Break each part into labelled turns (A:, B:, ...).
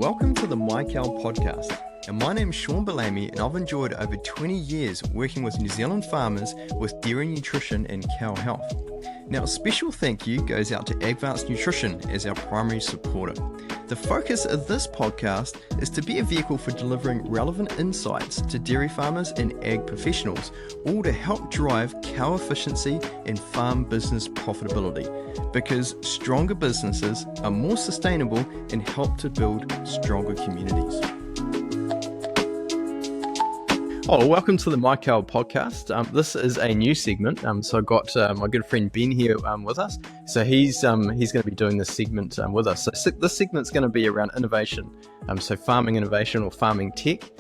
A: Welcome to the myCOW podcast, and my name is Shaun Balemi, and I've enjoyed over 20 years working with New Zealand farmers with dairy nutrition and cow health. Now, a special thank you goes out to Advanced Nutrition as our primary supporter. The focus of this podcast is to be a vehicle for delivering relevant insights to dairy farmers and ag professionals, all to help drive cow efficiency and farm business profitability, because stronger businesses are more sustainable and help to build stronger communities. Oh, welcome to the myCOW podcast. This is a new segment. So I got my good friend Ben here with us. So he's going to be doing this segment with us. So this segment's going to be around innovation. So farming innovation or farming tech.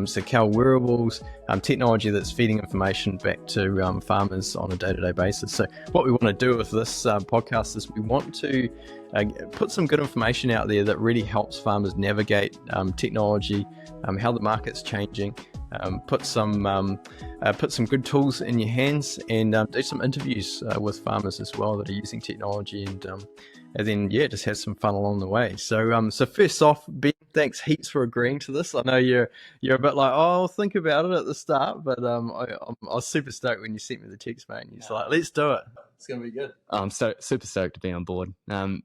A: So cow wearables, technology that's feeding information back to farmers on a day-to-day basis. So what we want to do with this podcast is we want to put some good information out there that really helps farmers navigate technology, how the market's changing. Put some good tools in your hands, and do some interviews with farmers as well that are using technology, and then just have some fun along the way. So first off, Ben, thanks heaps for agreeing to this. I know you're a bit like, oh, I'll think about it at the start, but I was super stoked when you sent me the text, mate. And you're like, let's do it. It's gonna be good.
B: I'm super stoked to be on board. I'm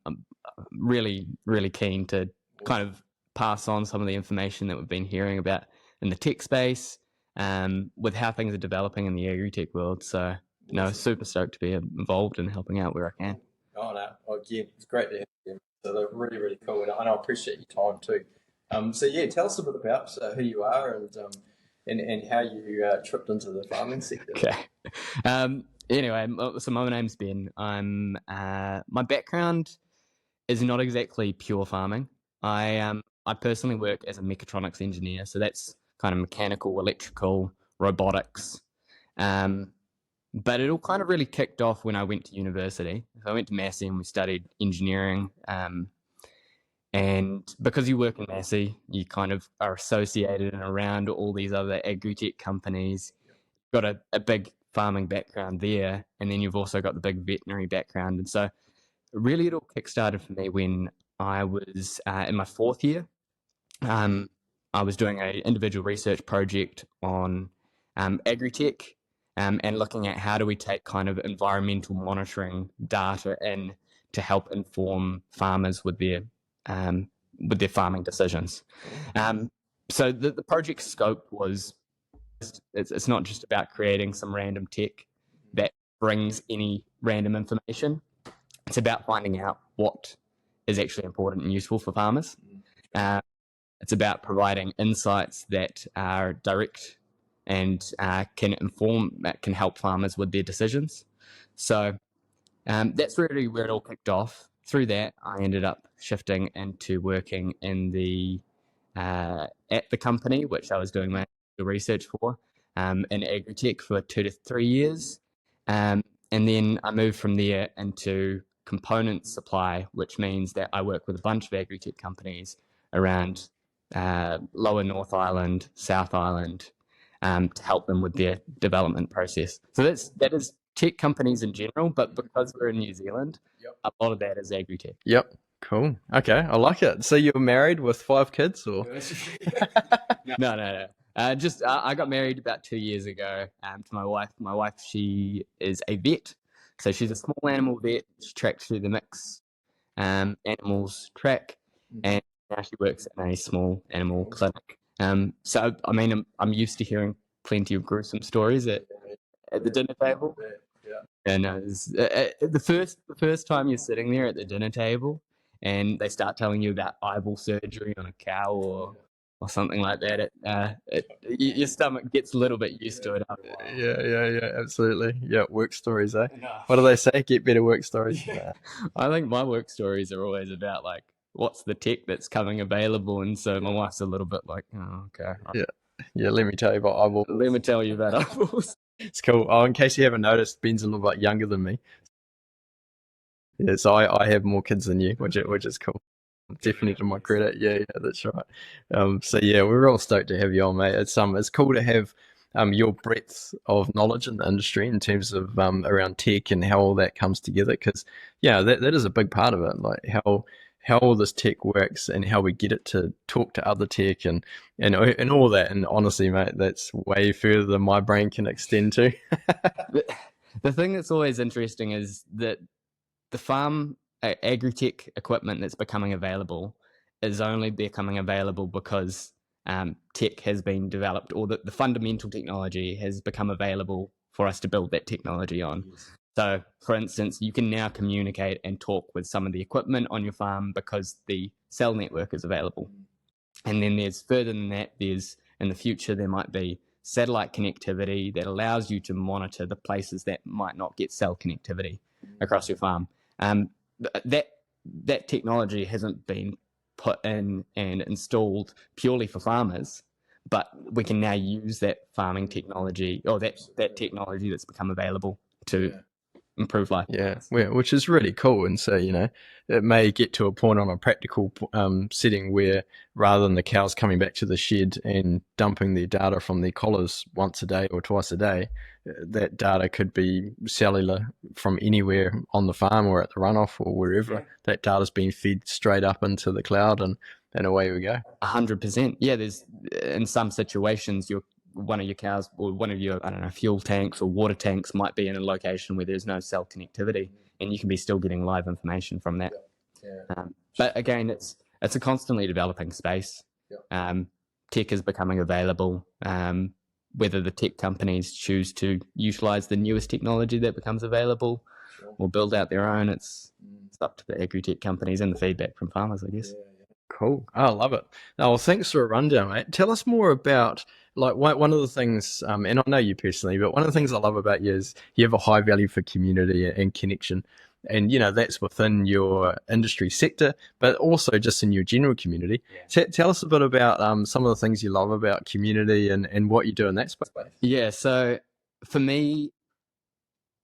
B: really keen to kind of pass on some of the information that we've been hearing about in the tech space, with how things are developing in the agri-tech world. So, super stoked to be involved and helping out where I can.
A: Oh, no. Again, it's great to have you. So they're really, really cool. And I appreciate your time too. Tell us a bit about who you are and how you tripped into the farming sector.
B: Okay. Anyway, so my name's Ben. My background is not exactly pure farming. I personally work as a mechatronics engineer. So that's kind of mechanical, electrical, robotics. But it all kind of really kicked off when I went to university. So I went to Massey and we studied engineering. And because you work in Massey, you kind of are associated and around all these other agri-tech companies. You've got a big farming background there, and then you've also got the big veterinary background. And so really it all kickstarted for me when I was in my fourth year. I was doing an individual research project on agri-tech and looking at how do we take kind of environmental monitoring data in to help inform farmers with their farming decisions. So the project scope was, it's not just about creating some random tech that brings any random information. It's about finding out what is actually important and useful for farmers. It's about providing insights that are direct and can help farmers with their decisions. So that's really where it all kicked off. Through that, I ended up shifting into working in at the company, which I was doing my research for, in agri-tech for 2 to 3 years. And then I moved from there into component supply, which means that I work with a bunch of agri-tech companies around Lower North Island, South Island, to help them with their development process. So that is tech companies in general, but because we're in New Zealand, a lot of that is agri-tech.
A: Yep. Cool. Okay. I like it. So you're married with 5 kids, or?
B: No. I got married about 2 years ago to my wife. My wife, she is a vet. So she's a small animal vet. She tracks through the mix animals track, and now she works in a small animal clinic. So I mean, I'm used to hearing plenty of gruesome stories at the dinner table. And the first time you're sitting there at the dinner table and they start telling you about eyeball surgery on a cow or something like that, your stomach gets a little bit used to it.
A: Yeah, absolutely. Yeah, work stories, eh? What do they say? Get better work stories.
B: Yeah. I think my work stories are always about like, what's the tech that's coming available, and so my wife's a little bit like, oh, okay.
A: Yeah. Let me tell you about eyeballs.
B: Let me tell you about eyeballs.
A: It's cool. Oh, in case you haven't noticed, Ben's a little bit younger than me. Yeah, so I have more kids than you, which is cool. Definitely to my credit. Yeah, that's right. We're all stoked to have you on, mate. It's cool to have your breadth of knowledge in the industry in terms of around tech and how all that comes together, because that is a big part of it, like how all this tech works and how we get it to talk to other tech and all that. And honestly, mate, that's way further than my brain can extend to.
B: The thing that's always interesting is that the farm agri-tech equipment that's becoming available is only becoming available because tech has been developed, or the fundamental technology has become available for us to build that technology on. Yes. So, for instance, you can now communicate and talk with some of the equipment on your farm because the cell network is available. And then there's further than that, there's in the future, there might be satellite connectivity that allows you to monitor the places that might not get cell connectivity across your farm. That technology hasn't been put in and installed purely for farmers, but we can now use that farming technology, or that technology that's become available to improve life.
A: Yeah, which is really cool. And so, it may get to a point on a practical setting where rather than the cows coming back to the shed and dumping their data from their collars once a day or twice a day, that data could be cellular from anywhere on the farm or at the runoff or wherever. Yeah. That data's being fed straight up into the cloud, and away we go.
B: 100%. Yeah, there's in some situations one of your cows or one of your, I don't know, fuel tanks or water tanks might be in a location where there's no cell connectivity, and you can be still getting live information from that. Yeah. But again, it's a constantly developing space. Yeah. Tech is becoming available. Whether the tech companies choose to utilize the newest technology that becomes available or build out their own, it's up to the agri-tech companies and the feedback from farmers, I guess. Yeah.
A: Cool. I love it. Well, thanks for a rundown, mate. Tell us more about, like, one of the things, and I know you personally, but one of the things I love about you is you have a high value for community and connection. And, that's within your industry sector, but also just in your general community. Yeah. Tell us a bit about some of the things you love about community and what you do in that space.
B: Yeah, so for me,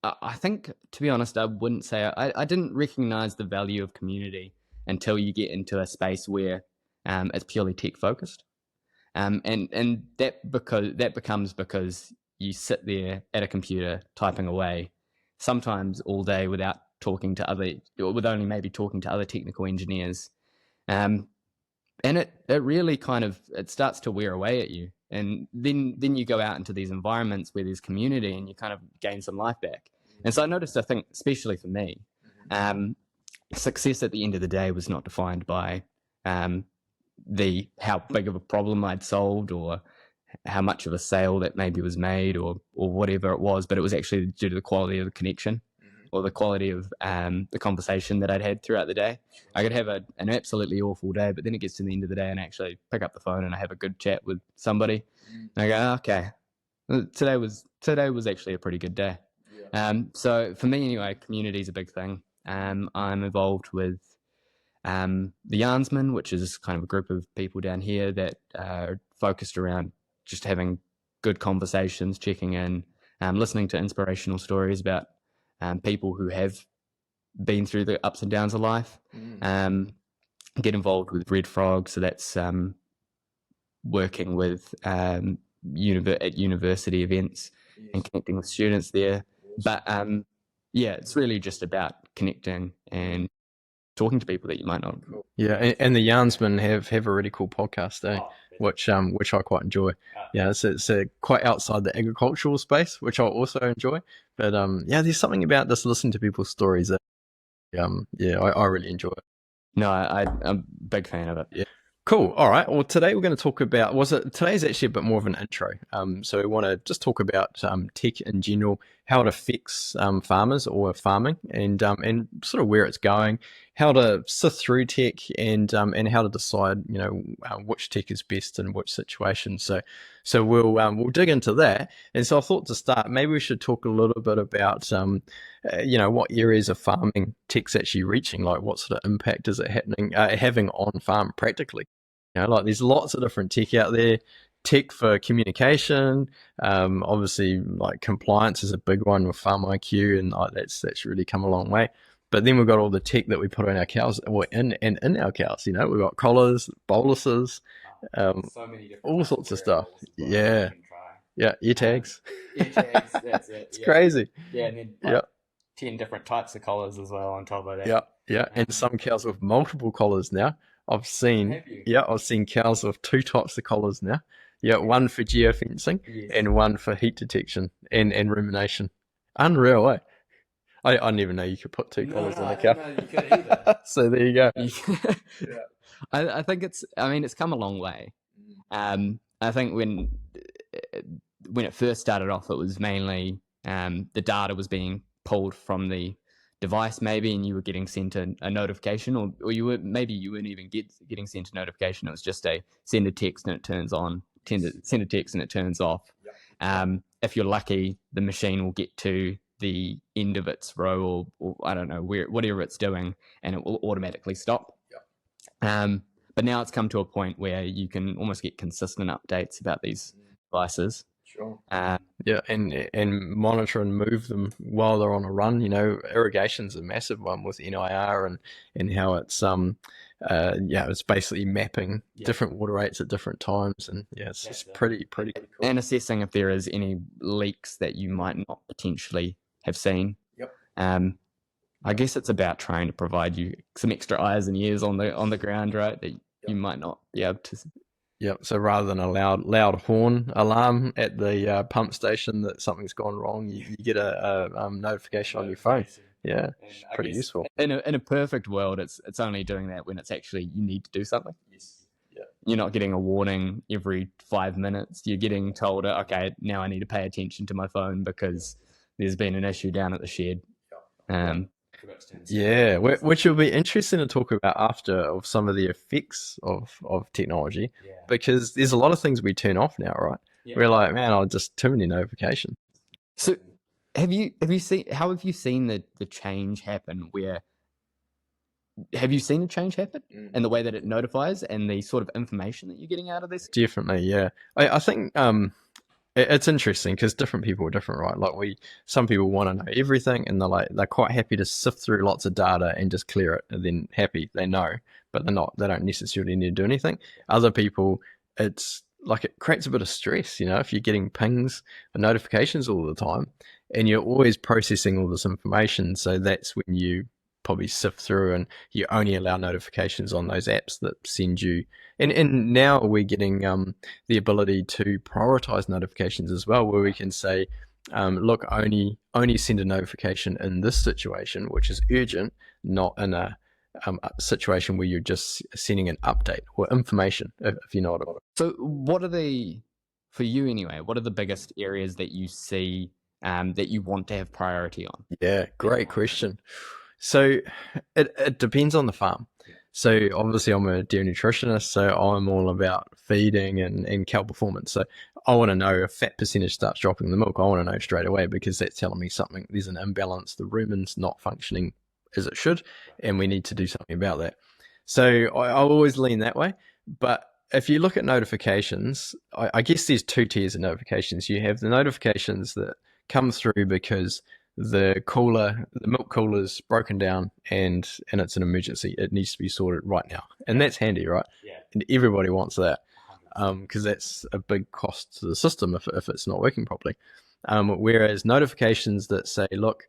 B: I think, to be honest, I wouldn't say I didn't recognize the value of community until you get into a space where it's purely tech focused, and that becomes because you sit there at a computer typing away, sometimes all day without talking to with only maybe talking to other technical engineers, and it really it starts to wear away at you, and then you go out into these environments where there's community and you kind of gain some life back. And so I noticed, I think, especially for me, success at the end of the day was not defined by how big of a problem I'd solved or how much of a sale that maybe was made or whatever it was, but it was actually due to the quality of the connection or the quality of the conversation that I'd had throughout the day. I could have an absolutely awful day, but then it gets to the end of the day and I actually pick up the phone and I have a good chat with somebody. And I go, okay, today was actually a pretty good day. So for me anyway, community is a big thing. I'm involved with the Yarnsmen, which is kind of a group of people down here that are focused around just having good conversations, checking in, listening to inspirational stories about people who have been through the ups and downs of life. Get involved with Red Frog, so that's working with at university events and connecting with students there. But it's really just about connecting and talking to people that you might not.
A: Yeah, and the Yarnsmen have a really cool podcast, which I quite enjoy. Yeah, it's quite outside the agricultural space, which I also enjoy. But there's something about just listening to people's stories that I really enjoy it.
B: No, I'm a big fan of it.
A: Yeah. Cool. All right. Well, today we're going to talk about, today's actually a bit more of an intro. So we want to just talk about tech in general, how it affects farmers or farming, and sort of where it's going, how to sift through tech, and how to decide, which tech is best in which situation. So we'll dig into that. And so I thought to start, maybe we should talk a little bit about what areas of farming tech's actually reaching, like what sort of impact is it having on farm practically. Like there's lots of different tech out there. Tech for communication, obviously, like compliance is a big one with Farm myCOW, and that's really come a long way. But then we've got all the tech that we put on our cows, or in our cows. We've got collars, boluses,
B: so many different
A: all sorts of stuff. Yeah, ear tags.
B: Ear tags, that's it.
A: It's crazy.
B: Yeah, and then 10 different types of collars as well on top of that.
A: Yeah, yeah, and
B: Um,
A: some cows with multiple collars now.
B: have you?
A: I've seen cows with two types of collars now. Yeah, one for geofencing
B: Yes.
A: and one for heat detection and rumination. Unreal, eh? I never know you could put two
B: No,
A: collars
B: no,
A: on
B: I
A: a
B: didn't
A: cow.
B: know you could either.
A: So there you go.
B: Yeah. I think I mean, it's come a long way. I think when it first started off, it was mainly the data was being pulled from the device, maybe, and you were getting sent a notification, or you weren't even getting sent a notification. It was just a send a text and it turns on, send a text and it turns off. If you're lucky, the machine will get to the end of its row, or I don't know whatever it's doing, and it will automatically stop. Um, but now it's come to a point where you can almost get consistent updates about these devices.
A: Sure.
B: Uh,
A: Yeah, and monitor and move them while they're on a run. You know, irrigation's a massive one with NIR and how it's yeah, it's basically mapping different water rates at different times, and yeah, it's pretty cool.
B: and assessing if there is any leaks that you might not potentially have seen.
A: Yep.
B: I guess it's about trying to provide you some extra eyes and ears on the ground, right? That you might not be able to.
A: Yep. So rather than a loud horn alarm at the pump station that something's gone wrong, you get a notification on your phone. Yeah, it's pretty useful.
B: In a perfect world, it's only doing that when it's actually you need to do something.
A: Yes. Yeah.
B: You're not getting a warning every 5 minutes. You're getting told, okay, now I need to pay attention to my phone because there's been an issue down at the shed.
A: Yeah, which will be interesting to talk about after of some of the effects of technology, because there's a lot of things we turn off now, right? We're like, man, I'll just too many notifications.
B: So have you seen how have you seen the change happen where have you seen a change happen in the way that it notifies and the sort of information that you're getting out of this?
A: Definitely, yeah. I think it's interesting because different people are different, right? Like some people want to know everything, and they're quite happy to sift through lots of data and just clear it, and then happy they know, but they don't necessarily need to do anything. Other people, it's like it creates a bit of stress, you know, if you're getting pings and notifications all the time, and you're always processing all this information. So that's when you probably sift through and you only allow notifications on those apps that send you. And now we're getting the ability to prioritize notifications as well, where we can say, look, only send a notification in this situation, which is urgent, not in a situation where you're just sending an update or information, if you know what I mean.
B: So for you anyway, what are the biggest areas that you see that you want to have priority on?
A: Yeah, great question. So it depends on the farm. So obviously I'm a dairy nutritionist, so I'm all about feeding and cow performance. So I want to know if fat percentage starts dropping in the milk. I want to know straight away because that's telling me something. There's an imbalance. The rumen's not functioning as it should, and we need to do something about that. So I'll always lean that way. But if you look at notifications, I guess there's two tiers of notifications. You have the notifications that come through because the milk cooler's broken down and it's an emergency. It needs to be sorted right now. And that's handy, right?
B: Yeah.
A: And everybody wants that because that's a big cost to the system if it's not working properly. Whereas notifications that say, look,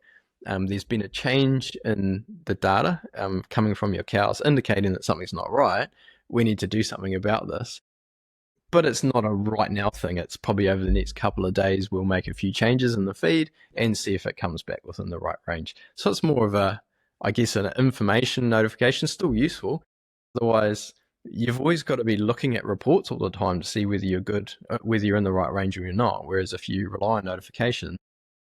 A: there's been a change in the data coming from your cows indicating that something's not right. We need to do something about this. But it's not a right now thing. It's probably over the next couple of days, we'll make a few changes in the feed and see if it comes back within the right range. So it's more of I guess, an information notification, still useful. Otherwise, you've always got to be looking at reports all the time to see whether you're good, whether you're in the right range or you're not. Whereas if you rely on notification,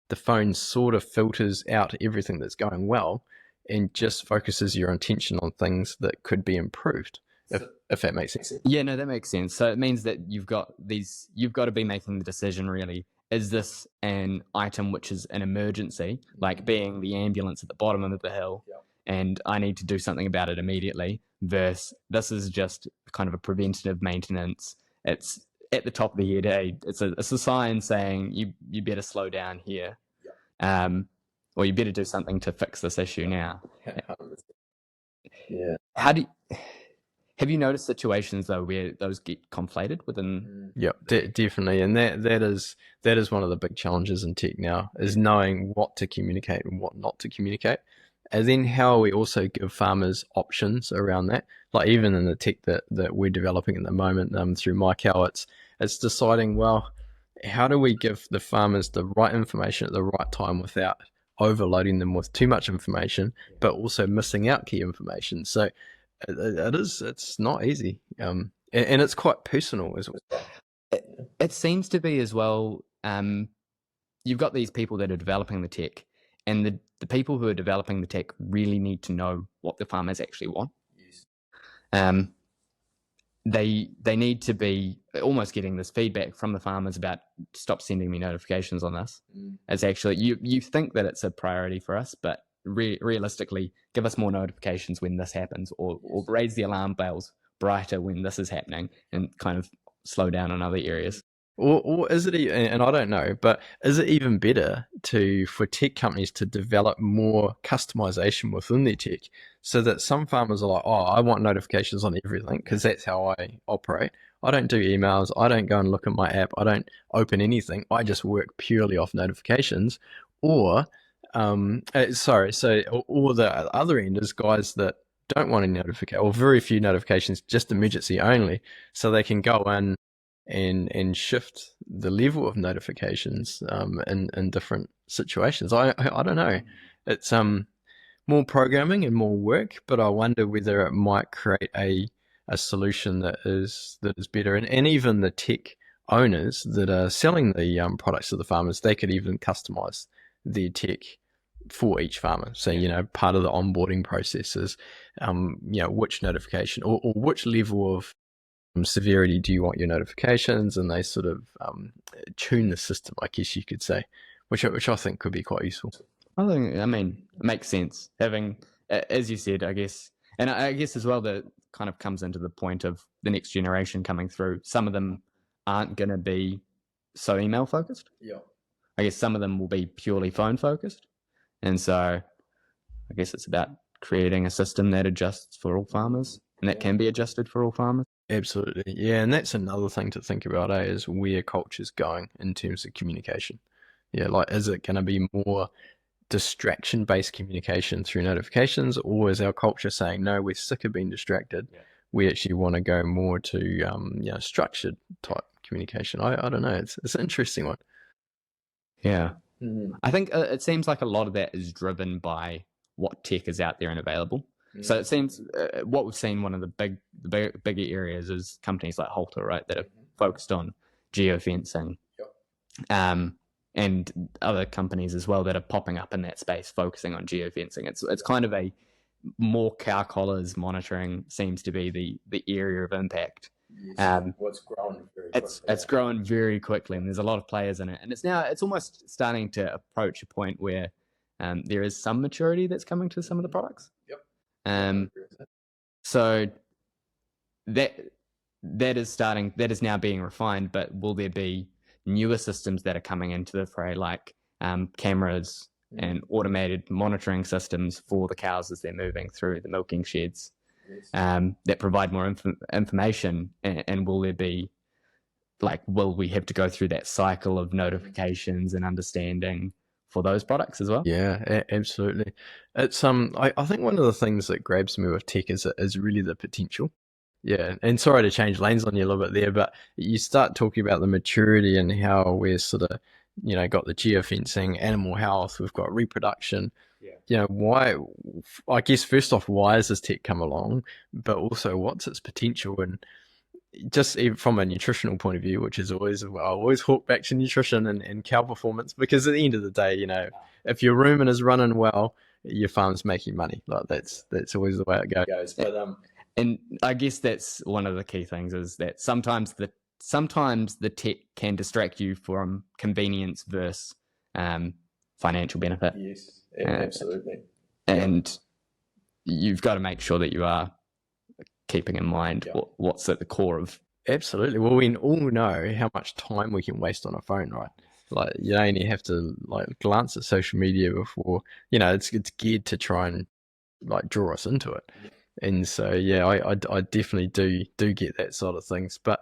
A: the phone sort of filters out everything that's going well and just focuses your attention on things that could be improved. If that makes sense.
B: Yeah, no, that makes sense. So it means that you've got to be making the decision really. Is this an item which is an emergency, like being the ambulance at the bottom of the hill, and I need to do something about it immediately, versus this is just kind of a preventative maintenance. It's at the top of the head, hey, it's a sign saying you better slow down here, or you better do something to fix this issue now.
A: Yeah.
B: Have you noticed situations though where those get conflated within?
A: Yeah, definitely, and that is one of the big challenges in tech now, is knowing what to communicate and what not to communicate, and then how we also give farmers options around that. Like even in the tech that we're developing at the moment, through myCOW, it's deciding, well, how do we give the farmers the right information at the right time without overloading them with too much information, but also missing out key information. So it's not easy, and it's quite personal as well.
B: It seems to be as well. You've got these people that are developing the tech, and the people who are developing the tech really need to know what the farmers actually want. Um, they need to be almost getting this feedback from the farmers about, stop sending me notifications on this. It's actually, you think that it's a priority for us, but realistically, give us more notifications when this happens, or raise the alarm bells brighter when this is happening, and kind of slow down on other areas.
A: Or is it, and I don't know, but is it even better for tech companies to develop more customization within their tech, so that some farmers are like, oh, I want notifications on everything because that's how I operate. I don't do emails. I don't go and look at my app. I don't open anything. I just work purely off notifications. Or, or the other end is guys that don't want any notification, or very few notifications, just emergency only, so they can go in and shift the level of notifications in different situations. I don't know. It's more programming and more work, but I wonder whether it might create a solution that is better. And even the tech owners that are selling the products to the farmers, they could even customize their tech for each farmer. So, part of the onboarding process is, which notification or which level of severity do you want your notifications, and they sort of tune the system, I guess you could say, which I think could be quite useful.
B: I mean, it makes sense having, as you said, I guess, and I guess as well that kind of comes into the point of the next generation coming through. Some of them aren't going to be so email focused.
A: Yeah,
B: I guess some of them will be purely phone focused, and so I guess it's about creating a system that adjusts for all farmers, and that can be adjusted for all farmers.
A: Absolutely, yeah, and that's another thing to think about, is where culture's going in terms of communication. Yeah, like, is it going to be more distraction-based communication through notifications, or is our culture saying, no, we're sick of being distracted? Yeah. We actually want to go more to structured type communication. I don't know. It's an interesting one.
B: Yeah, I think it seems like a lot of that is driven by what tech is out there and available. So it seems what we've seen, one of the bigger areas is companies like Halter, right, that are focused on geofencing, and other companies as well that are popping up in that space focusing on geofencing. It's kind of a more cow collars monitoring seems to be the area of impact.
A: What's grown very
B: quickly. It's grown very quickly, and there's a lot of players in it, and it's almost starting to approach a point where there is some maturity that's coming to some of the products.
A: Yep.
B: So that is now being refined, but will there be newer systems that are coming into the fray, like cameras and automated monitoring systems for the cows as they're moving through the milking sheds, that provide more information? And will there be, will we have to go through that cycle of notifications and understanding for those products as well?
A: Yeah, absolutely. It's I think one of the things that grabs me with tech is really the potential. Yeah, and sorry to change lanes on you a little bit there, but you start talking about the maturity and how we're sort of, got the geofencing, animal health, we've got reproduction. Yeah. Why? I guess first off, why has this tech come along? But also, what's its potential? And just even from a nutritional point of view, which is always, I always hawk back to nutrition and cow performance, because at the end of the day, if your rumen is running well, your farm's making money. Like that's always the way it goes. But
B: and I guess that's one of the key things, is that sometimes the tech can distract you from convenience versus financial benefit.
A: Yes, absolutely.
B: And you've got to make sure that you are keeping in mind what's at the core of.
A: Absolutely. Well, we all know how much time we can waste on a phone, right? Like, you only have to glance at social media before, it's geared to try and draw us into it. And so, yeah, I definitely do get that sort of things. But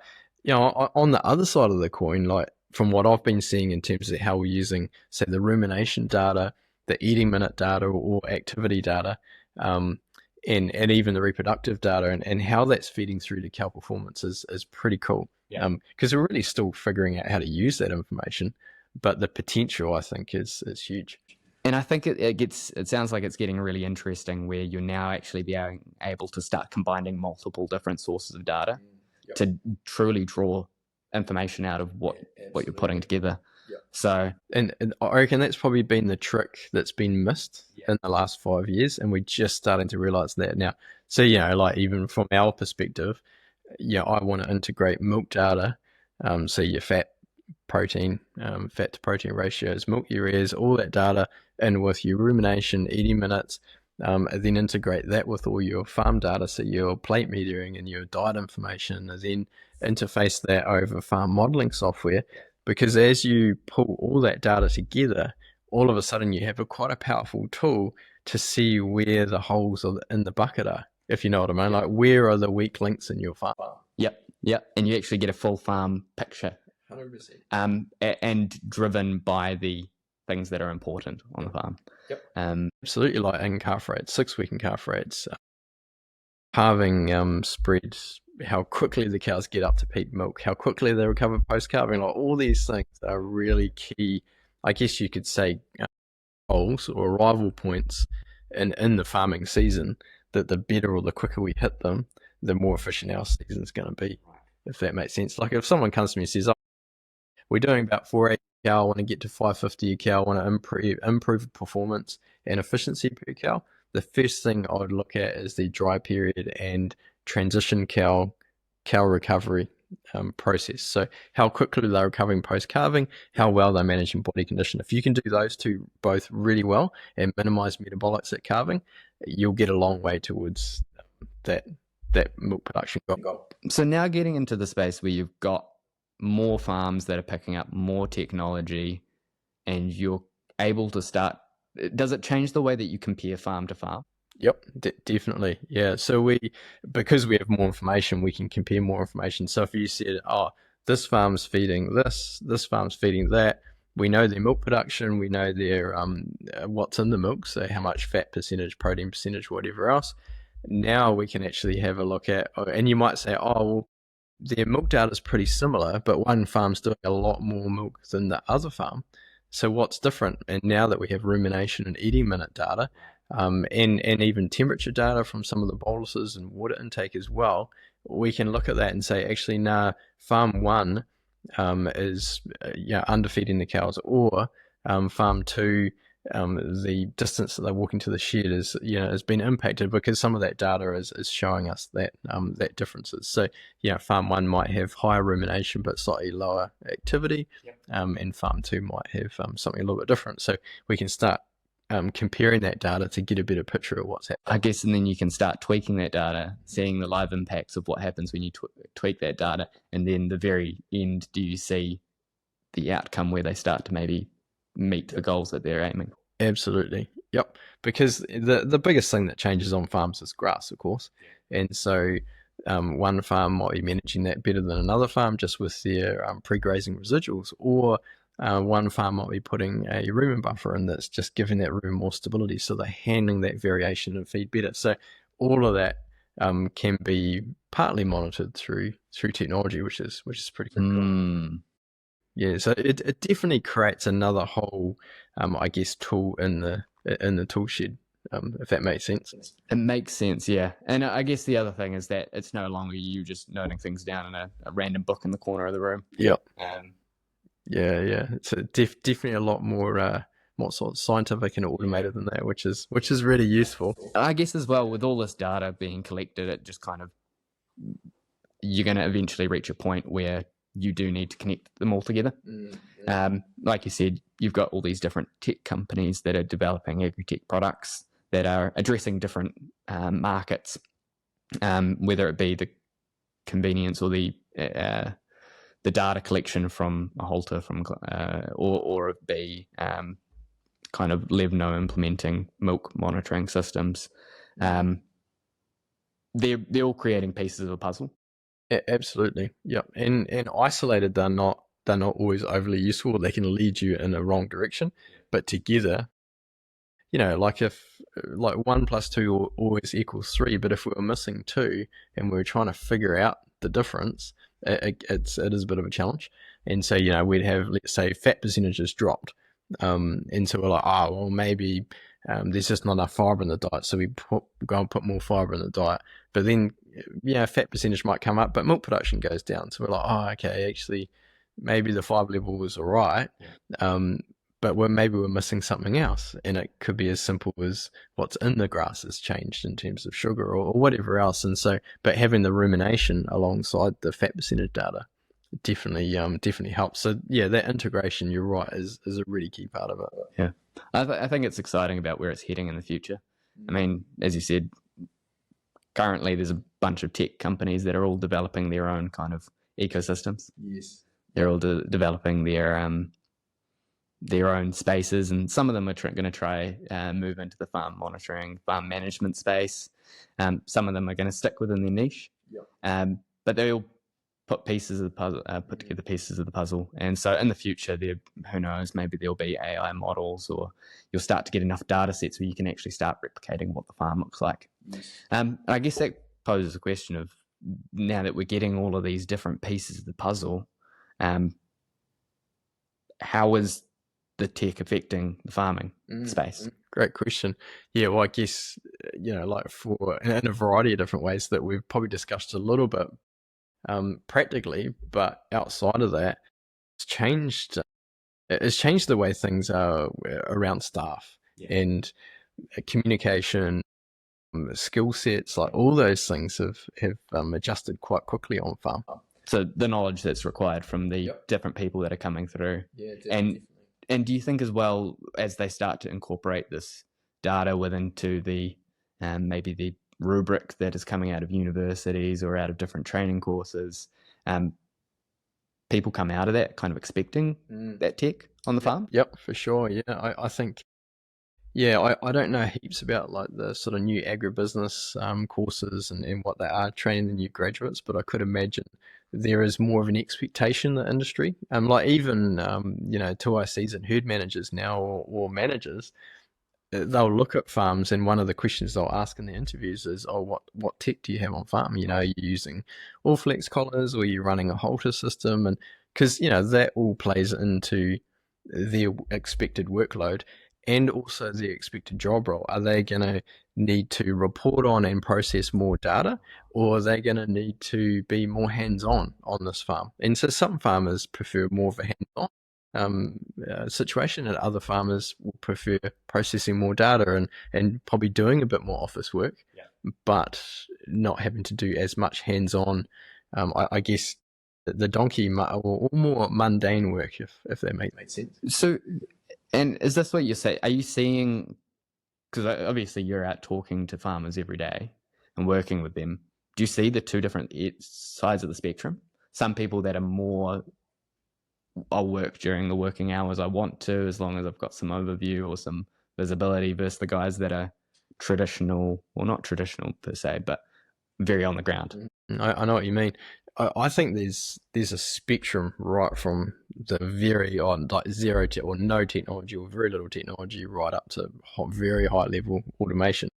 A: on the other side of the coin, like from what I've been seeing in terms of how we're using, say, the rumination data, the eating minute data, or activity data, um, and even the reproductive data, and how that's feeding through to cow performance is pretty cool.
B: Yeah.
A: Because we're really still figuring out how to use that information, but the potential, I think, is huge.
B: And I think it sounds like it's getting really interesting where you're now actually being able to start combining multiple different sources of data
A: Yep.
B: to truly draw information out of what you're putting together.
A: Yep.
B: So,
A: and I reckon that's probably been the trick that's been missed in the last 5 years, and we're just starting to realize that now. So, like even from our perspective, I want to integrate milk data, so your fat to protein ratios, milk ureas, all that data in with your rumination, eating minutes, and then integrate that with all your farm data, so your plate metering and your diet information, and then interface that over farm modeling software. Because as you pull all that data together, all of a sudden you have quite a powerful tool to see where the holes in the bucket are, if you know what I mean. Like, where are the weak links in your farm?
B: Yep. And you actually get a full farm picture.
A: 100%.
B: And driven by the things that are important on the farm.
A: Yep. Absolutely, like in calf rates, 6-week in calf rates, calving spreads, how quickly the cows get up to peak milk, how quickly they recover post calving. Like, all these things are really key, I guess you could say, goals or arrival points in the farming season, that the better or the quicker we hit them, the more efficient our season's going to be, if that makes sense. Like, if someone comes to me and says, we're doing about 480 a cow, I want to get to 550 a cow, I want to improve performance and efficiency per cow, the first thing I would look at is the dry period and transition cow recovery process. So how quickly they're recovering post calving, how well they're managing body condition. If you can do those two both really well and minimize metabolics at calving, you'll get a long way towards that milk production goal.
B: So now getting into the space where you've got more farms that are picking up more technology and you're able to start, does it change the way that you compare farm to farm?
A: Yep, definitely. Yeah. So because we have more information, we can compare more information. So if you said, this farm's feeding this farm's feeding that, we know their milk production, we know their what's in the milk, so how much fat percentage, protein percentage, whatever else. Now we can actually have a look at, and you might say, well, their milk data is pretty similar, but one farm's doing a lot more milk than the other farm. So what's different? And now that we have rumination and eating minute data, and even temperature data from some of the boluses and water intake as well, we can look at that and say, actually, farm one is underfeeding the cows, or farm two, the distance that they're walking to the shed has been impacted, because some of that data is showing us that differences. So farm one might have higher rumination but slightly lower activity, and farm two might have something a little bit different. So we can start comparing that data to get a better picture of what's happening,
B: I guess. And then you can start tweaking that data, seeing the live impacts of what happens when you tweak that data, and then the very end, do you see the outcome where they start to maybe meet the goals that they're aiming for?
A: Absolutely. Yep. Because the biggest thing that changes on farms is grass, of course. And so one farm might be managing that better than another farm, just with their pre-grazing residuals, or one farm might be putting a rumen buffer in that's just giving that rumen more stability, so they're handling that variation and feed better. So all of that can be partly monitored through technology, which is pretty cool. Yeah, so it definitely creates another whole, I guess, tool in the tool shed, if that makes sense.
B: It makes sense, yeah. And I guess the other thing is that it's no longer you just noting things down in a random book in the corner of the room.
A: Yep. Yeah. It's definitely a lot more sort of scientific and automated than that, which is really useful.
B: I guess as well, with all this data being collected, it just kind of, you're going to eventually reach a point where you do need to connect them all together. Like you said, you've got all these different tech companies that are developing agri-tech products that are addressing different markets, whether it be the convenience or the data collection from a halter, or it be kind of Levno implementing milk monitoring systems. they're all creating pieces of a puzzle.
A: Absolutely, yeah. And isolated, they're not always overly useful. They can lead you in a wrong direction, but together, like if like 1 + 2 always equals 3, but if we were missing 2 and we were trying to figure out the difference, it is a bit of a challenge. And so we'd have, let's say, fat percentages dropped, and so we're like, well, maybe there's just not enough fiber in the diet, so we go and put more fiber in the diet. But then fat percentage might come up, but milk production goes down. So we're like, okay, actually maybe the fiber level was all right. But maybe we're missing something else, and it could be as simple as what's in the grass has changed in terms of sugar or whatever else. And so, but having the rumination alongside the fat percentage data definitely helps. So that integration, you're right, is a really key part of it.
B: Yeah, I think it's exciting about where it's heading in the future. I mean, as you said, currently there's a bunch of tech companies that are all developing their own kind of ecosystems.
A: Yes,
B: they're all developing their own spaces, and some of them are going to try move into the farm monitoring, farm management space. Some of them are going to stick within their niche, but they'll put pieces of the puzzle, put together pieces of the puzzle. And so in the future, who knows, maybe there'll be AI models, or you'll start to get enough data sets where you can actually start replicating what the farm looks like. I guess that poses a question of, now that we're getting all of these different pieces of the puzzle, how is the tech affecting the farming space?
A: Great question. Yeah, well, I guess, like in a variety of different ways that we've probably discussed a little bit practically, but outside of that, it's changed the way things are around staff and communication, skill sets, like all those things have adjusted quite quickly on farm.
B: So the knowledge that's required from the different people that are coming through. And do you think as well, as they start to incorporate this data into the maybe the rubric that is coming out of universities or out of different training courses, people come out of that kind of expecting that tech on the farm?
A: Yep, for sure. Yeah, I think. Yeah, I don't know heaps about like the sort of new agribusiness courses and what they are training the new graduates, but I could imagine there is more of an expectation in the industry. Like even 2i seasoned herd managers now or managers, they'll look at farms, and one of the questions they'll ask in the interviews is, what tech do you have on farm? Are you using all flex collars, or are you running a halter system? And because that all plays into their expected workload and also their expected job role. Are they going to need to report on and process more data, or are they going to need to be more hands-on on this farm? And so some farmers prefer more of a hands-on situation, and other farmers will prefer processing more data and probably doing a bit more office work, but not having to do as much hands-on, I guess, the donkey or more mundane work, if that makes sense.
B: So, and is this what you say? Are you seeing, because obviously you're out talking to farmers every day and working with them, do you see the two different sides of the spectrum? Some people that are more, I'll work during the working hours I want to, as long as I've got some overview or some visibility, versus the guys that are traditional, well, not traditional per se, but very on the ground.
A: I know what you mean. I think there's a spectrum right from the very on like zero or no technology or very little technology right up to very high level automation.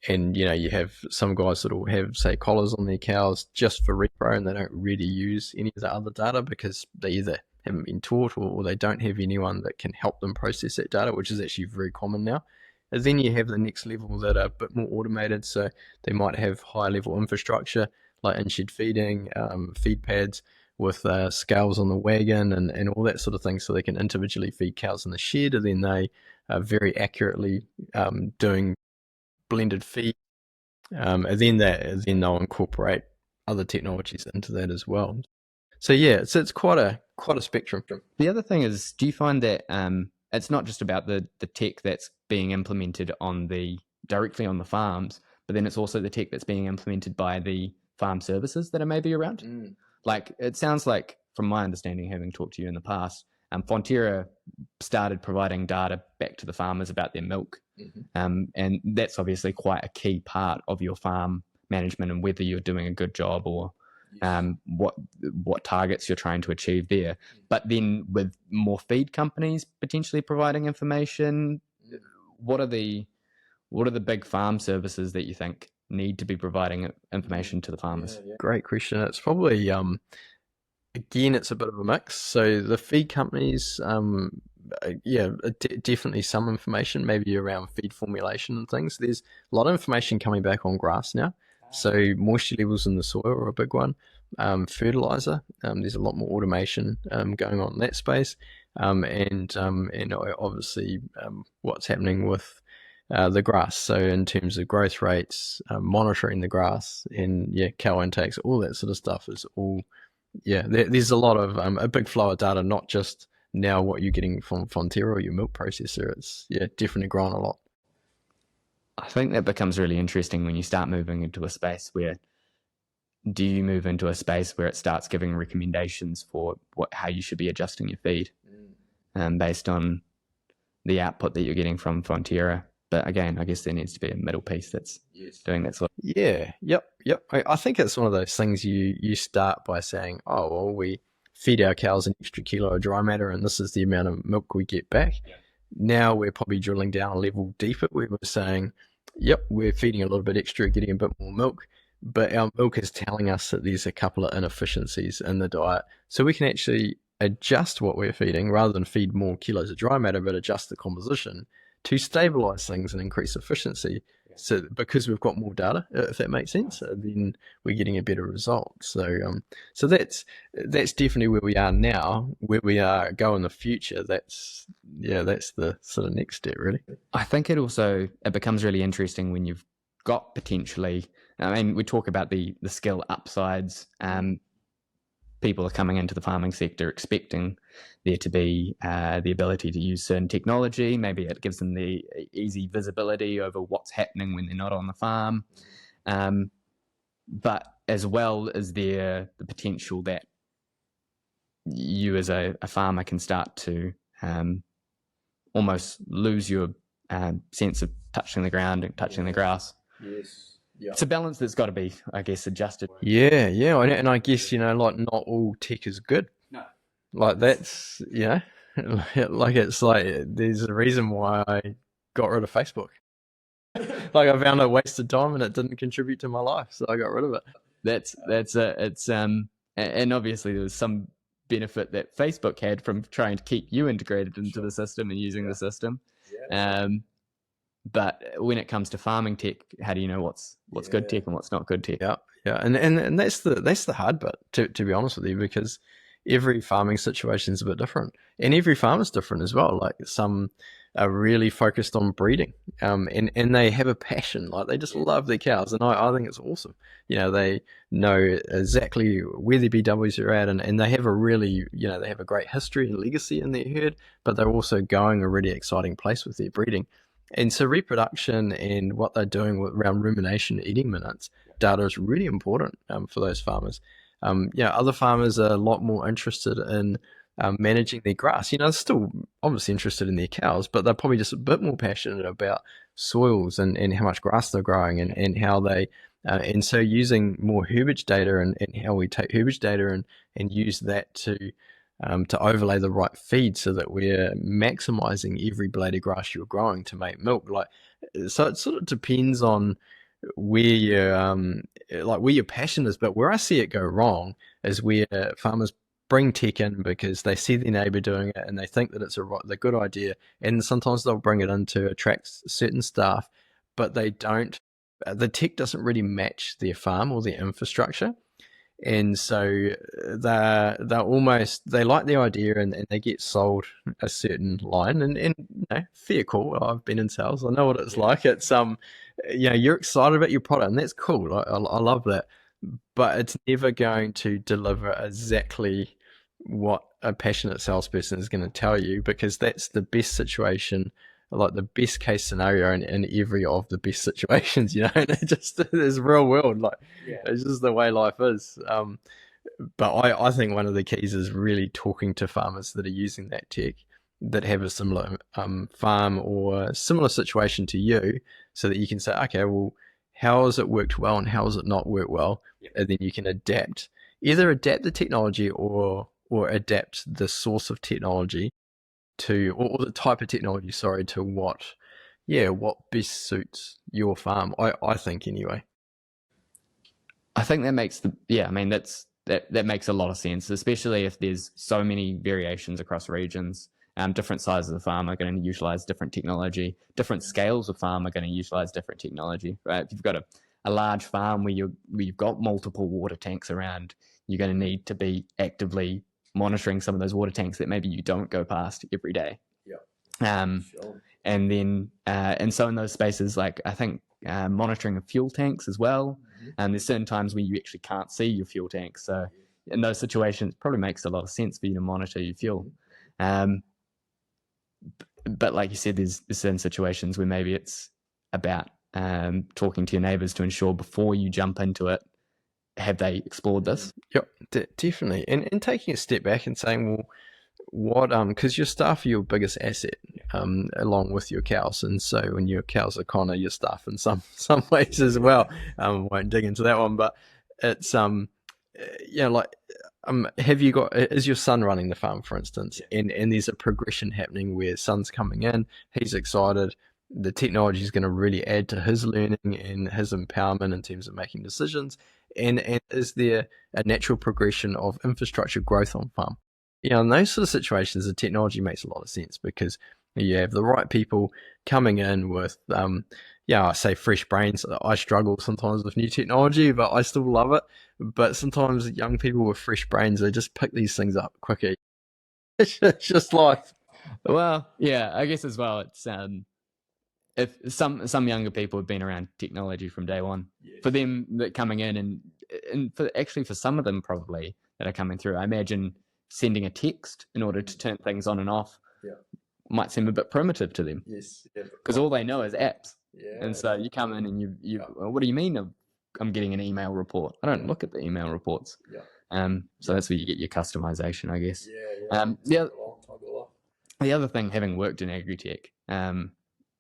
A: And you have some guys that will have, say, collars on their cows just for repro, and they don't really use any of the other data because they either haven't been taught or they don't have anyone that can help them process that data, which is actually very common now. And then you have the next level that are a bit more automated, so they might have high level infrastructure like in-shed feeding, feed pads with scales on the wagon and all that sort of thing, so they can individually feed cows in the shed, and then they are very accurately doing blended feed, and then they'll incorporate other technologies into that as well. So it's quite a spectrum.
B: The other thing is, do you find that it's not just about the tech that's being implemented directly on the farms, but then it's also the tech that's being implemented by the farm services that are maybe around? Like, it sounds like, from my understanding, having talked to you in the past, Fonterra started providing data back to the farmers about their milk. And that's obviously quite a key part of your farm management and whether you're doing a good job or what targets you're trying to achieve there. But then with more feed companies potentially providing information, what are the big farm services that you think need to be providing information to the farmers?
A: Great question. It's probably again, it's a bit of a mix. So the feed companies, definitely some information, maybe around feed formulation and things. There's a lot of information coming back on grass now. So moisture levels in the soil are a big one. Fertilizer, there's a lot more automation going on in that space, and obviously what's happening with the grass. So in terms of growth rates, monitoring the grass, and cow intakes, all that sort of stuff is all. There's a lot of a big flow of data, not just now what you're getting from Fonterra or your milk processor. It's definitely grown a lot.
B: I think that becomes really interesting when you start moving into a space where do you move into a space where it starts giving recommendations for how you should be adjusting your feed based on the output that you're getting from Fonterra. But again, I guess there needs to be a middle piece that's doing that sort of.
A: Yep. I think it's one of those things you start by saying, oh, well, we feed our cows an extra kilo of dry matter and this is the amount of milk we get back. Now we're probably drilling down a level deeper where we're saying, yep, we're feeding a little bit extra, getting a bit more milk, but our milk is telling us that there's a couple of inefficiencies in the diet. So we can actually adjust what we're feeding rather than feed more kilos of dry matter, but adjust the composition to stabilize things and increase efficiency. So because we've got more data, if that makes sense, then we're getting a better result. So that's definitely where we are now. Where we are go in the future, that's the sort of next step, really.
B: I think it becomes really interesting when you've got potentially. I mean, we talk about the skill upsides. People are coming into the farming sector expecting there to be the ability to use certain technology. Maybe it gives them the easy visibility over what's happening when they're not on the farm. But as well as the potential that you as a farmer can start to almost lose your sense of touching the ground and touching the grass.
A: Yes.
B: Yeah. It's a balance that's got to be, I guess, adjusted.
A: Yeah, and I guess like not all tech is good.
B: No,
A: like that's like it's like there's a reason why I got rid of Facebook. Like I found it wasted time and it didn't contribute to my life, so I got rid of it.
B: It's and obviously there was some benefit that Facebook had from trying to keep you integrated into the system and using the system. But when it comes to farming tech, how do you know what's good tech and what's not good tech?
A: Yeah, and that's the hard bit, to be honest with you, because every farming situation is a bit different, and every farm is different as well. Like some are really focused on breeding, and they have a passion, like they just love their cows, and I think it's awesome. They know exactly where their BWs are at, and they have a really, they have a great history and legacy in their herd, but they're also going a really exciting place with their breeding. And so reproduction and what they're doing around rumination, eating minutes, data is really important for those farmers. Other farmers are a lot more interested in managing their grass. They're still obviously interested in their cows, but they're probably just a bit more passionate about soils and how much grass they're growing and how they, and so using more herbage data and how we take herbage data and use that to overlay the right feed so that we're maximizing every blade of grass you're growing to make milk. So it sort of depends on where your passion is. But where I see it go wrong is where farmers bring tech in because they see their neighbor doing it and they think that it's a good idea. And sometimes they'll bring it in to attract certain staff, but they don't. The tech doesn't really match their farm or their infrastructure. And so they like the idea and they get sold a certain line and fair call. I've been in sales. I know what it's like. It's you're excited about your product and that's cool. I love that, but it's never going to deliver exactly what a passionate salesperson is going to tell you, because that's the best situation, like the best case scenario in every of the best situations, and it just is real world. It's just the way life is. But I think one of the keys is really talking to farmers that are using that tech that have a similar farm or similar situation to you, so that you can say, okay, well, how has it worked well and how has it not worked well, and then you can either adapt the technology or adapt the source of technology to, or the type of technology, sorry, to what best suits your farm. I think anyway.
B: I think that makes I mean, that makes a lot of sense, especially if there's so many variations across regions. Different sizes of farm are going to utilize different technology. Different scales of farm are going to utilize different technology, right? If you've got a large farm where you've got multiple water tanks around, you're going to need to be actively monitoring some of those water tanks that maybe you don't go past every day.
A: Sure.
B: And then and so in those spaces, like I think monitoring of fuel tanks as well. And there's certain times where you actually can't see your fuel tanks. So in those situations, it probably makes a lot of sense for you to monitor your fuel. But like you said, there's certain situations where maybe it's about talking to your neighbors to ensure before you jump into it, have they explored this?
A: Yep, definitely. And taking a step back and saying, well, what because your staff are your biggest asset, along with your cows, and so when your cows are kind of your staff in some ways as well. Won't dig into that one, but it's like have you got, is your son running the farm, for instance, and there's a progression happening where son's coming in, he's excited, the technology is going to really add to his learning and his empowerment in terms of making decisions, and is there a natural progression of infrastructure growth on farm? In those sort of situations, the technology makes a lot of sense because you have the right people coming in with, I say fresh brains. I struggle sometimes with new technology, but I still love it. But sometimes young people with fresh brains, they just pick these things up quicker. It's just life.
B: Well, yeah, I guess as well, it's if some younger people have been around technology from day one, for them that coming in and for some of them probably that are coming through, I imagine sending a text in order to turn things on and off might seem a bit primitive to them.
A: Yes,
B: because all they know is apps. And so you come in and well, what do you mean I'm getting an email report? I don't look at the email reports. So that's where you get your customization, I guess. The other thing, having worked in agri-tech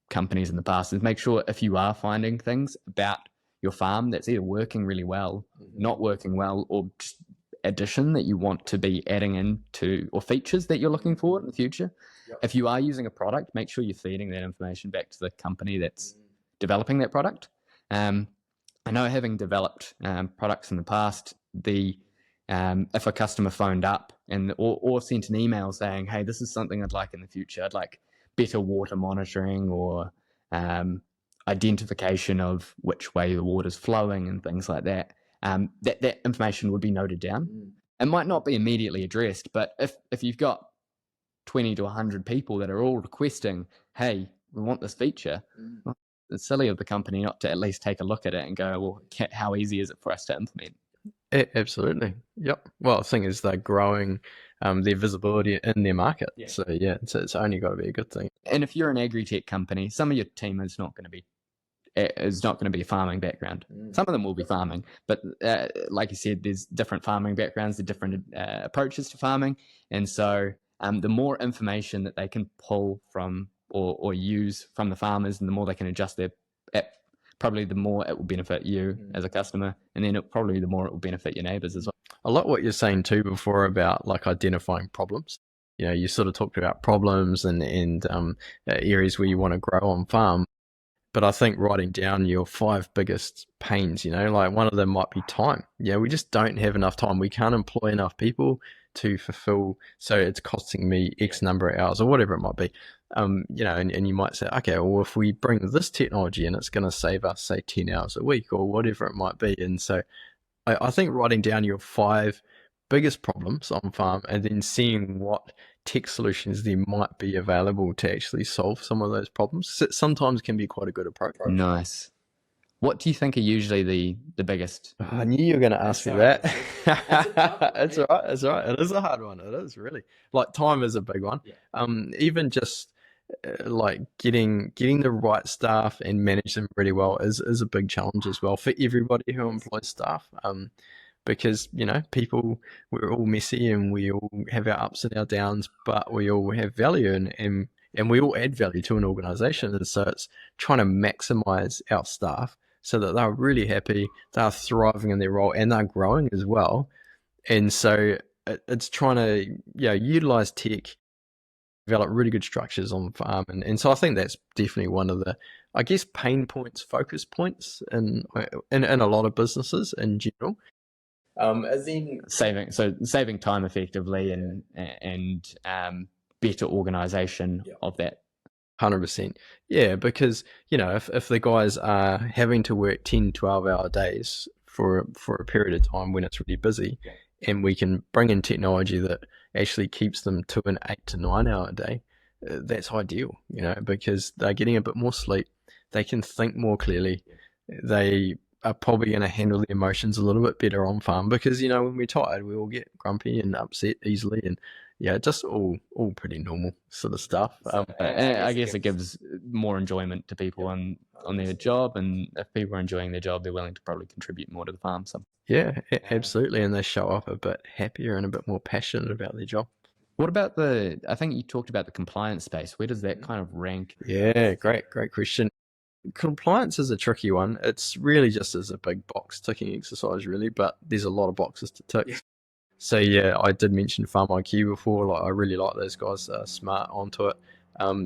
B: companies in the past, is make sure if you are finding things about your farm that's either working really well, not working well, or just addition that you want to be adding into, or features that you're looking for in the future. If you are using a product, make sure you're feeding that information back to the company that's developing that product. I know, having developed products in the past, if a customer phoned up or sent an email saying, hey, this is something I'd like in the future, I'd like better water monitoring or identification of which way the water's flowing and things like that, that information would be noted down. It might not be immediately addressed, but if you've got 20 to 100 people that are all requesting, hey, we want this feature, well, it's silly of the company not to at least take a look at it and go, well, how easy is it for us to implement?
A: Absolutely. Yep. Well, the thing is, they're growing their visibility in their market. So it's only got to be a good thing.
B: And if you're an agri-tech company, some of your team is not going to be a farming background. Some of them will be farming, but like you said, there's different farming backgrounds, the different approaches to farming, and so the more information that they can pull from or use from the farmers, and the more they can adjust their app, probably the more it will benefit you as a customer, and then probably the more it will benefit your neighbors as well.
A: I like what you're saying too before about like identifying problems. You sort of talked about problems and areas where you want to grow on farm. But I think writing down your 5 biggest pains, like one of them might be time. We just don't have enough time. We can't employ enough people to fulfill, so it's costing me X number of hours or whatever it might be. And you might say, okay, well, if we bring this technology in, it's going to save us, say, 10 hours a week or whatever it might be. And so I think writing down your 5 biggest problems on farm and then seeing what tech solutions there might be available to actually solve some of those problems sometimes can be quite a good approach.
B: Nice. What do you think are usually the biggest?
A: I knew you were going to ask me that. It's all right. It's all right. It is a hard one. It is really. Like, time is a big one. Even just like getting the right staff and manage them really well is a big challenge as well for everybody who employs staff. because people, we're all messy and we all have our ups and our downs, but we all have value, and we all add value to an organization. And so it's trying to maximize our staff so that they're really happy, they're thriving in their role, and they're growing as well. And so it's trying to utilize tech, develop really good structures on farm, and so I think that's definitely one of the, I guess, pain points, focus points in a lot of businesses in general. And then
B: saving time effectively, and better organization of that.
A: 100%. Yeah, because if the guys are having to work 10, 12-hour days for a period of time when it's really busy, and we can bring in technology that actually keeps them to an 8 to 9 hour day, that's ideal, because they're getting a bit more sleep, they can think more clearly, they are probably going to handle the emotions a little bit better on farm, because when we're tired we all get grumpy and upset easily, and just all pretty normal sort of stuff.
B: I guess it gives more enjoyment to people on their job, and if people are enjoying their job, they're willing to probably contribute more to the farm.
A: Yeah, absolutely, and they show up a bit happier and a bit more passionate about their job.
B: What about I think you talked about the compliance space. Where does that kind of rank?
A: Yeah, great question. Compliance is a tricky one. It's really just as a big box ticking exercise, really, but there's a lot of boxes to tick. So I did mention Farm IQ before. I really like those guys. Smart onto it.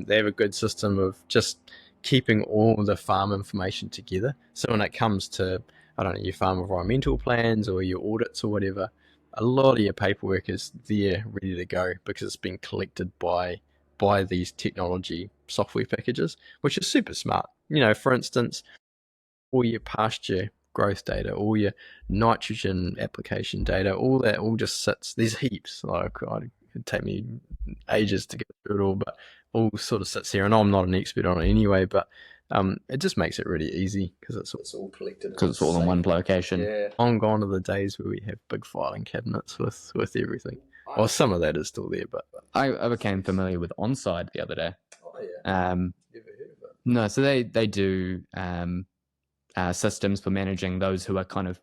A: They have a good system of just keeping all the farm information together. So when it comes to, I don't know, your farm environmental plans or your audits or whatever, a lot of your paperwork is there ready to go because it's been collected by these technology software packages, which is super smart. For instance, all your pasture growth data, all your nitrogen application data, all that all just sits, there's heaps, it'd take me ages to get through it all, but all sort of sits here, and I'm not an expert on it anyway, but it just makes it really easy because it's all collected,
B: because it's all in one location.
A: Yeah, I'm gone are the days where we have big filing cabinets with everything. Well, some of that is still there, but
B: I became familiar with OnSide the other day.
A: Oh yeah.
B: Never heard of it? No, so they do systems for managing those who are kind of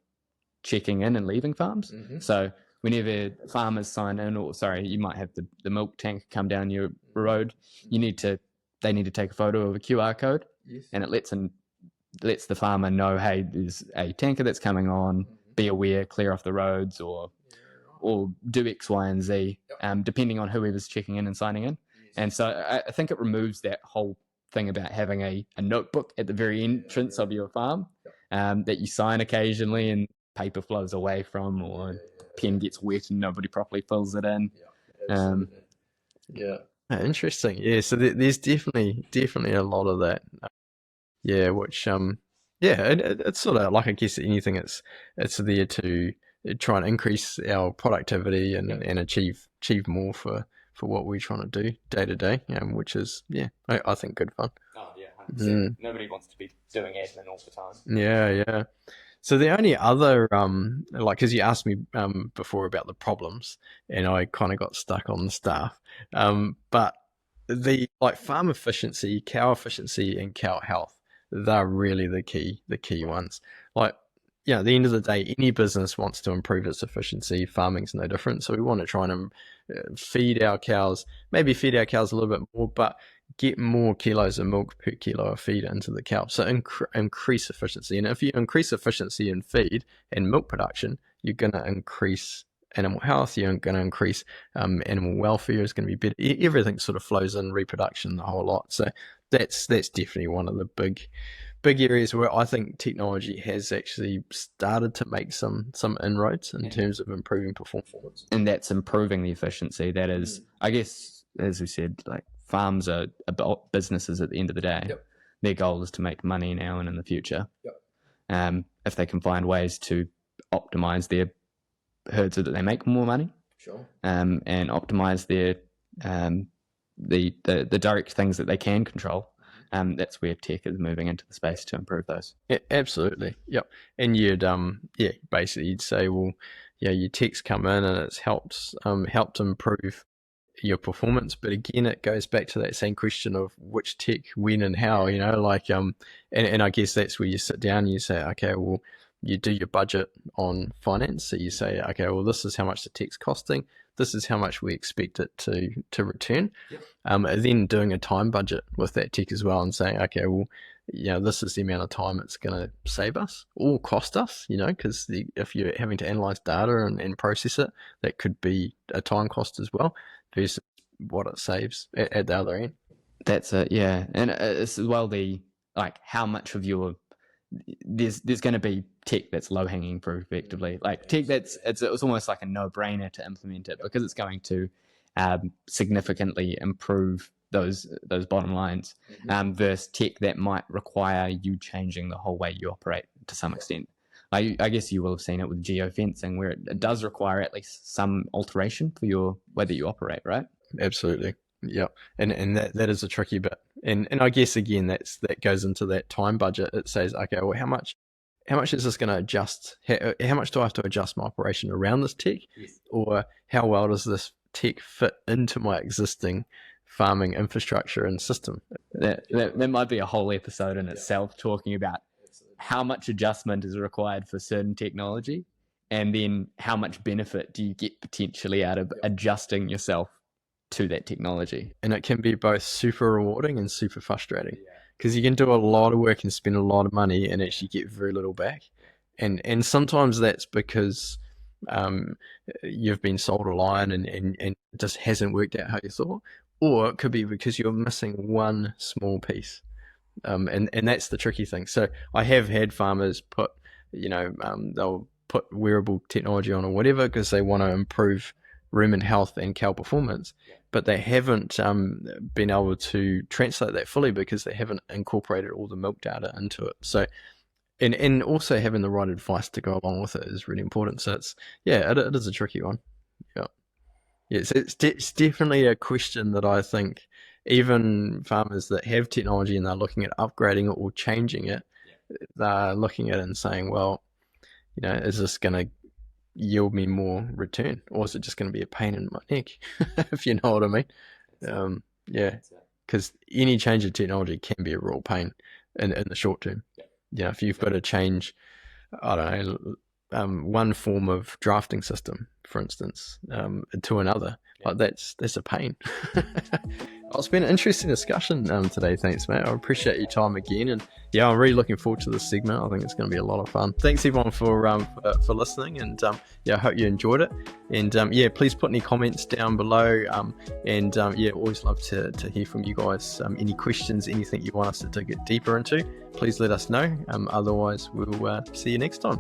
B: checking in and leaving farms.
A: Mm-hmm.
B: So whenever farmers sign in, or you might have the milk tank come down your road, they need to take a photo of a QR code, yes, and it lets the farmer know, hey, there's a tanker that's coming on, be aware, clear off the roads, or do X, Y, and Z, depending on whoever's checking in and signing in. Yes. And so I think it removes that whole thing about having a notebook at the very entrance of your farm that you sign occasionally and paper flows away from, or pen gets wet and nobody properly fills it in.
A: Interesting. Yeah, so there's definitely a lot of that. Which it's sort of like, I guess, anything. It's there to try and increase our productivity and achieve more for what we're trying to do day to day, which is I think good fun.
B: Oh yeah, 100%. Nobody wants to be doing admin all the time.
A: Yeah. So the only other because you asked me before about the problems, and I kind of got stuck on the staff, but the farm efficiency, cow efficiency, and cow health, they're really the key ones. At the end of the day, any business wants to improve its efficiency. Farming's no different. So we want to try and feed our cows a little bit more, but get more kilos of milk per kilo of feed into the cow. So increase efficiency. And if you increase efficiency in feed and milk production, you're going to increase animal health, you're going to increase animal welfare, is going to be better. Everything sort of flows in, reproduction, the whole lot. So that's definitely one of the big areas where I think technology has actually started to make some inroads in terms of improving performance.
B: And that's improving the efficiency. That is, I guess, as we said, farms are about businesses at the end of the day.
A: Yep.
B: Their goal is to make money now and in the future.
A: Yep.
B: If they can find ways to optimize their herds so that they make more money,
A: sure,
B: and optimize their the direct things that they can control. That's where tech is moving into the space to improve those.
A: Yeah, absolutely. Yep. And you'd basically you'd say, well, your tech's come in and it's helped improve your performance, but again, it goes back to that same question of which tech, when, and how. And I guess that's where you sit down and you say, okay, well, you do your budget on finance. So you say, okay, well, this is how much the tech's costing. This is how much we expect it to return.
B: Yep.
A: And then doing a time budget with that tech as well, and saying, okay, well, this is the amount of time it's going to save us or cost us, because if you're having to analyze data and process it, that could be a time cost as well versus what it saves at the other end.
B: That's it, yeah. And it's as well how much of your there's going to be tech that's low hanging fruit, effectively. Like tech it's almost like a no brainer to implement it because it's going to significantly improve those bottom lines. Versus tech that might require you changing the whole way you operate to some extent. I guess you will have seen it with geofencing, where it does require at least some alteration for your way that you operate, right?
A: Absolutely. Yeah, and that is a tricky bit, and I guess again that goes into that time budget. It says, okay, well, how much is this going to adjust? How much do I have to adjust my operation around this tech, or how well does this tech fit into my existing farming infrastructure and system?
B: That might be a whole episode in itself, talking about how much adjustment is required for certain technology, and then how much benefit do you get potentially out of adjusting yourself to that technology.
A: And it can be both super rewarding and super frustrating, because you can do a lot of work and spend a lot of money and actually get very little back. And sometimes that's because you've been sold a line and it just hasn't worked out how you thought, or it could be because you're missing one small piece. And that's the tricky thing. So I have had farmers put, they'll put wearable technology on or whatever because they want to improve rumen health and cow performance, but they haven't been able to translate that fully because they haven't incorporated all the milk data into it. So, and also having the right advice to go along with it is really important. So it is a tricky one. It's definitely a question that I think even farmers that have technology and they're looking at upgrading it or changing it, they're looking at it and saying, well, is this going to yield me more return, or is it just going to be a pain in my neck? If you know what I mean. Because any change of technology can be a real pain in the short term. If you've got to change, I don't know, one form of drafting system, for instance, to another, like that's a pain. It's been an interesting discussion today. Thanks, mate. I appreciate your time again, and I'm really looking forward to this segment. I think it's going to be a lot of fun. Thanks everyone for listening, and I hope you enjoyed it. And please put any comments down below. Always love to hear from you guys. Any questions, anything you want us to dig deeper into, please let us know. Otherwise, we'll see you next time.